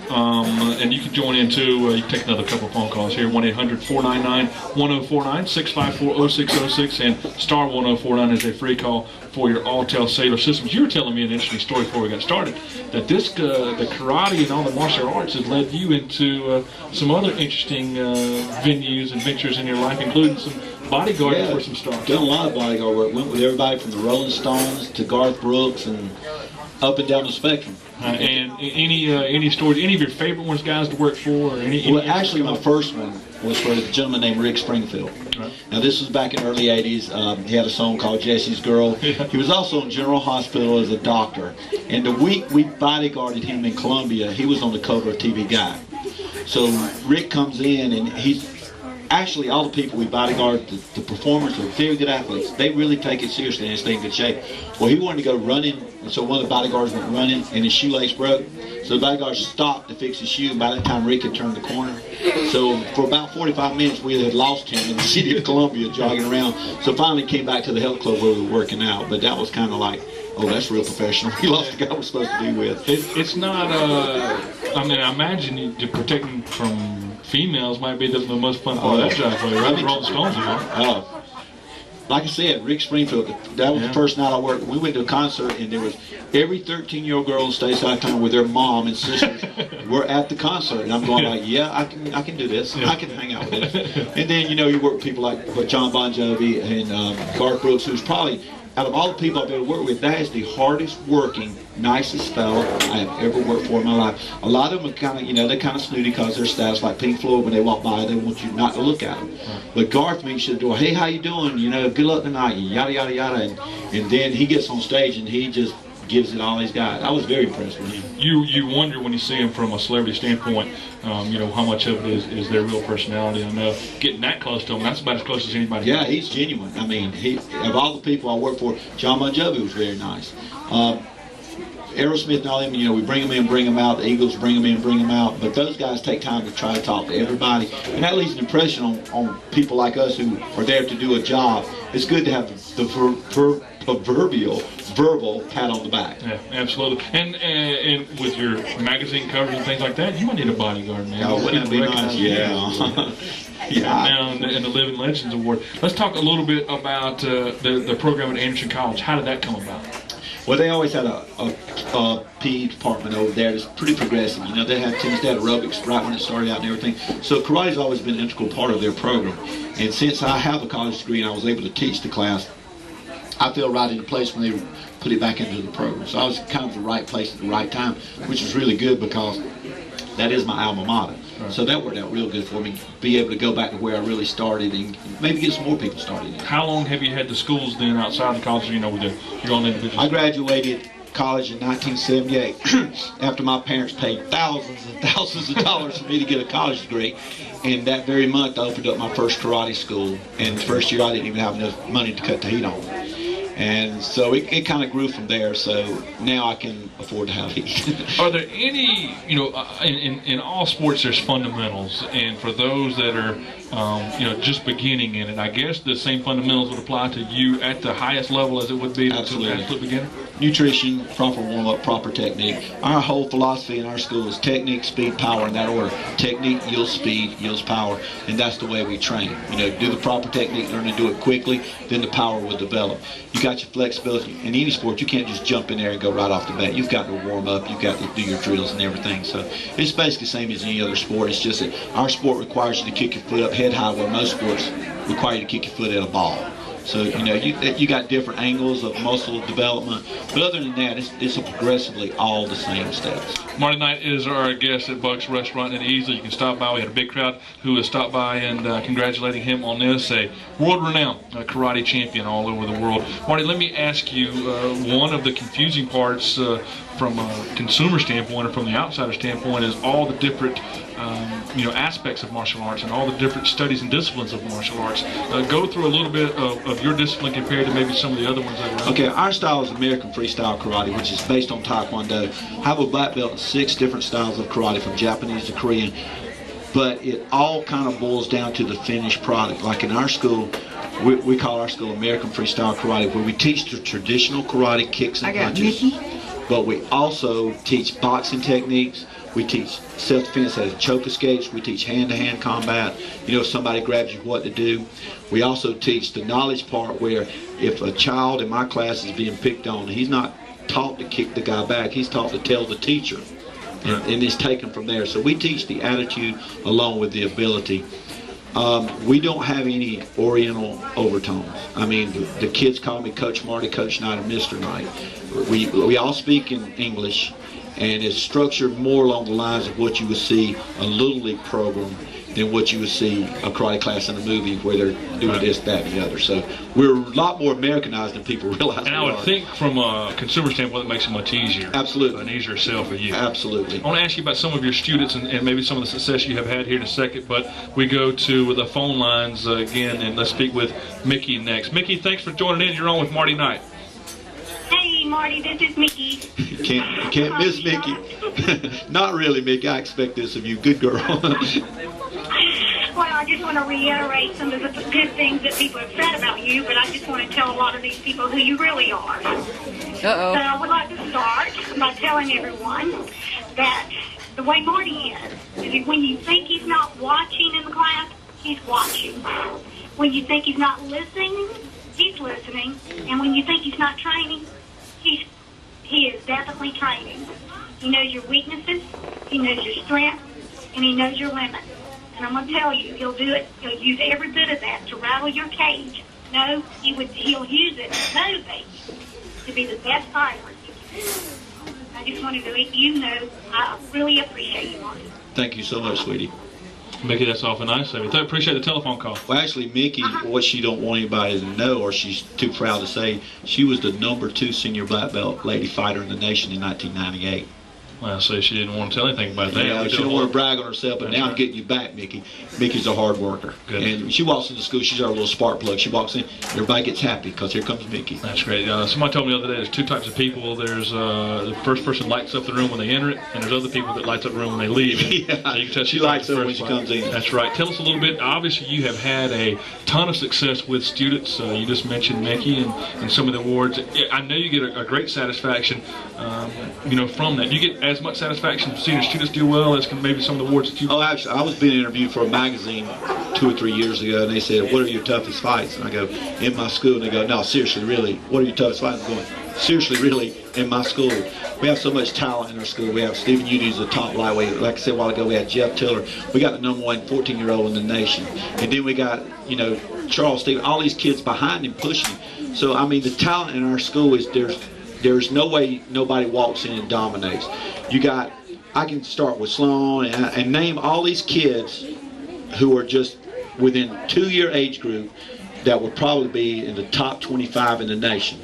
And you can join in too. You can take another couple phone calls here. 1-800-499-1049, 654-0606, and star 1049 is a free call for your Alltel Sailor Systems. You were telling me an interesting story before we got started, that this the karate and all the martial arts has led you into some other interesting venues and ventures in your life, including some bodyguarding for some stars. Done a lot of bodyguard work. Went with everybody from the Rolling Stones to Garth Brooks and up and down the spectrum. And any stories, any of your favorite ones, guys, to work for? Or any well, actually, my first one was for a gentleman named Rick Springfield. Right. Now, this was back in the early 80s. He had a song called Jesse's Girl. He was also in General Hospital as a doctor. And the week we bodyguarded him in Columbia, he was on the cover of TV Guide. So Rick comes in, and he's actually, all the people we bodyguard, the performers are very good athletes. They really take it seriously and stay in good shape. Well, he wanted to go running, and so one of the bodyguards went running, and his shoelace broke. So the bodyguard stopped to fix his shoe, and by that time Rick had turned the corner. So for about 45 minutes, we had lost him in the city of Columbia jogging around. So finally came back to the health club where we were working out. But that was kind of like, oh, that's real professional. We lost the guy we're supposed to be with. It's not, I mean, I imagine protecting from females might be the most fun part of that job for you, right? Rolling Stones, like I said, Rick Springfield, that was the first night I worked. We went to a concert, and there was every 13-year-old girl in Stateside Town with their mom and sisters were at the concert. And I'm going like, yeah, I can do this. I can hang out with it. And then, you know, you work with people like John Bon Jovi and Garth Brooks, who's probably, out of all the people I've ever worked with, that is the hardest working, nicest fella I have ever worked for in my life. A lot of them are kind of, you know, they're kind of snooty because they're status like Pink Floyd. When they walk by, they want you not to look at them. But Garth meets you at the door, hey, how you doing? You know, good luck tonight, yada, yada, yada. And then he gets on stage and he just gives it all he's got. I was very impressed with him. You wonder when you see him from a celebrity standpoint, you know, how much of it is their real personality. I know getting that close to him, that's about as close as anybody. Yeah, he's genuine. I mean, of all the people I worked for, John Bon Jovi was very nice. Aerosmith and all them, you know, we bring them in, bring them out. The Eagles bring them in, bring them out. But those guys take time to try to talk to everybody. And that leaves an impression on people like us who are there to do a job. It's good to have the proverbial verbal pat on the back. Yeah, absolutely. And with your magazine covers and things like that, you might need a bodyguard, man. Oh, wouldn't that be nice? Yeah. Now in the Living Legends Award. Let's talk a little bit about the program at Anderson College. How did that come about? Well, they always had a PE department over there that's pretty progressive. You know, they had tennis, they had aerobics right when it started out and everything. So karate's always been an integral part of their program. And since I have a college degree and I was able to teach the class, I fell right into place when they put it back into the program. So I was kind of the right place at the right time, which was really good because that is my alma mater. Right. So that worked out real good for me, be able to go back to where I really started and maybe get some more people started. How long have you had the schools then outside the college, you know, with your own individual? I graduated college in 1978 after my parents paid thousands and thousands of dollars for me to get a college degree. And that very month I opened up my first karate school. And the first year I didn't even have enough money to cut the heat on. And so it kind of grew from there, so now I can afford to have heat. Are there any, you know, in all sports there's fundamentals, and for those that are, you know, just beginning in it, I guess the same fundamentals would apply to you at the highest level as it would be to the absolute beginner? Nutrition, proper warm-up, proper technique. Our whole philosophy in our school is technique, speed, power in that order. Technique yields speed, yields power, and that's the way we train. You know, do the proper technique, learn to do it quickly, then the power will develop. You got your flexibility. In any sport, you can't just jump in there and go right off the bat. You've got to warm up, you've got to do your drills and everything. So it's basically the same as any other sport. It's just that our sport requires you to kick your foot up head high, where most sports require you to kick your foot at a ball. So, you know, you got different angles of muscle development, but other than that, it's progressively all the same steps. Marty Knight is our guest at Buck's Restaurant in Easley. You can stop by. We had a big crowd who has stopped by and congratulating him on this, a world-renowned karate champion all over the world. Marty, let me ask you, one of the confusing parts from a consumer standpoint or from the outsider standpoint is all the different you know, aspects of martial arts and all the different studies and disciplines of martial arts. Go through a little bit of your discipline compared to maybe some of the other ones that are Okay, our style is American Freestyle Karate, which is based on Taekwondo. I have a black belt in 6 different styles of karate, from Japanese to Korean, but it all kind of boils down to the finished product. Like in our school, we call our school American Freestyle Karate, where we teach the traditional karate kicks and punches. but we also teach boxing techniques. We teach self-defense as choke escapes. We teach hand-to-hand combat. You know, if somebody grabs you, what to do. We also teach the knowledge part, where if a child in my class is being picked on, he's not taught to kick the guy back. He's taught to tell the teacher, and it's taken from there. So we teach the attitude along with the ability. We don't have any Oriental overtones. I mean, the kids call me Coach Marty, Coach Knight, and Mr. Knight. We all speak in English, and it's structured more along the lines of what you would see a Little League program than what you would see a karate class in a movie where they're doing this, that, and the other. So we're a lot more Americanized than people realize. And I would think from a consumer standpoint, it makes it much easier. Absolutely. An easier sell for you. Absolutely. I want to ask you about some of your students and maybe some of the success you have had here in a second, but we go to the phone lines again, and let's speak with Mickey next. Mickey, thanks for joining in. You're on with Marty Knight. Hey, Marty, this is Mickey. You can't miss Mickey. Not really, Mickey. I expect this of you. Good girl. Well, I just want to reiterate some of the good things that people have said about you, but I just want to tell a lot of these people who you really are. Uh-oh. So I would like to start by telling everyone that the way Marty is when you think he's not watching in the class, he's watching. When you think he's not listening, he's listening. And when you think he's not training, he is definitely training. He knows your weaknesses, he knows your strengths, and he knows your limits. And I'm going to tell you, he'll do it. He'll use every bit of that to rattle your cage. No, he'll use it to motivate you to be the best fighter. I just wanted to let you know I really appreciate you, Marty. Thank you so much, sweetie. Mickey, that's awful nice of you. I appreciate the telephone call. Well, actually, Mickey, what she don't want anybody to know, or she's too proud to say, she was the #2 senior black belt lady fighter in the nation in 1998. Well, so she didn't want to tell anything about that. Yeah, she don't want to brag on herself, but now I'm getting you back, Mickey. Mickey's a hard worker. Good. And she walks into school, she's our little spark plug. She walks in, everybody gets happy because here comes Mickey. That's great. Somebody told me the other day there's two types of people. There's the first person lights up the room when they enter it, and there's other people that lights up the room when they leave. Yeah, so you can tell she lights up when she comes in. That's right. Tell us a little bit. Obviously, you have had a ton of success with students. You just mentioned Mickey and some of the awards. I know you get a great satisfaction, from that. You get as much satisfaction seeing your students do well as maybe some of the awards that you. Oh, actually, I was being interviewed for a magazine 2 or 3 years ago, and they said, "What are your toughest fights?" And I go, "In my school." And they go, "No, seriously, really, what are your toughest fights?" I'm going, "Seriously, really, in my school." We have so much talent in our school. We have Stephen Udy's the top lightweight. Like I said a while ago, we had Jeff Tiller. We got the #1 14-year-old in the nation. And then we got, Charles Stephen, all these kids behind him pushing him. So, I mean, the talent in our school is there's no way nobody walks in and dominates. I can start with Sloan and name all these kids who are just within 2-year age group that would probably be in the top 25 in the nation.